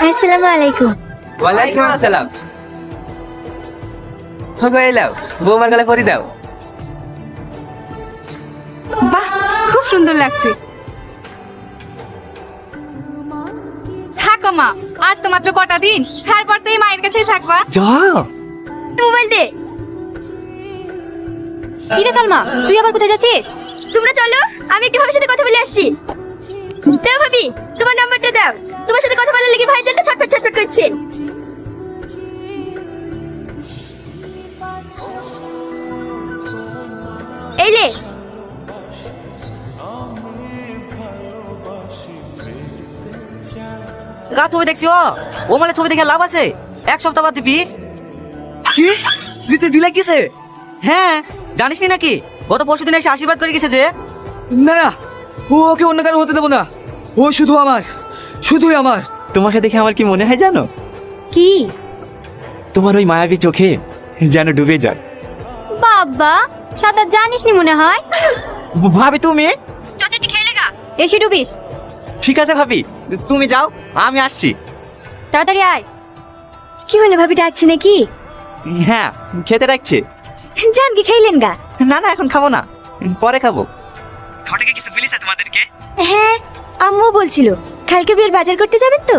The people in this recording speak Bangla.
আসসালামু আলাইকুম। ওয়ালাইকুম আসসালাম। হবে এলাও, বৌমার গলায় পরি দাও। বাহ, খুব সুন্দর লাগছে। থাকো মা, আর তো মাত্র কটা দিন, তারপর তো এই মায়ের কাছেই থাকবা। যা মোবাইল দে। কি রে সালমা, তুই আবার কোথায় যাচ্ছিস? তোমরা চলো, আমি একটু ভাবির সাথে কথা বলে আসছি। দাও ভাবি, তোমার নাম্বারটা দাও। তোমার সাথে কথা বলার লাগি ভাইজানটা ছটফট ছটফট করছে। এই লে। গা ছবি দেখছি ও মানে ছবি দেখে লাভ আছে? এক সপ্তাহ বাদ দিবি। কি রিতে বিলাই কিসে? হ্যাঁ, জানিস নি নাকি গত পরশু দিন এসে আশীর্বাদ করে গেছে যে। না না, ও ওকে অন্য কারো হতে দেবো না। ও শুধু আমার, শুধুই আমার। তোমাকে দেখে আমার কি মনে হয় জানো? কি? তোমার ওই মায়াবী চোখে যেন ডুবে যায়। বাবা, সাঁতার জানিস নি মনে হয়। ভাবি তুমি? চচেটি খেলে গা, এসে ডুবিস। ঠিক আছে ভাবি, তুমি যাও, আমি আসছি। তাড়াতাড়ি আয়। কি হলো, ভাবি ডাকছে নাকি? হ্যাঁ, খেতে রাখছে। জান কি খাইলেন গা? না না, এখন খাবো না, পরে খাবো। ঘটকে কিছু বলিস তোমাদেরকে? হ্যাঁ, আম্মু বলছিল কালকে বিয়ের বাজার করতে যাবেন তো।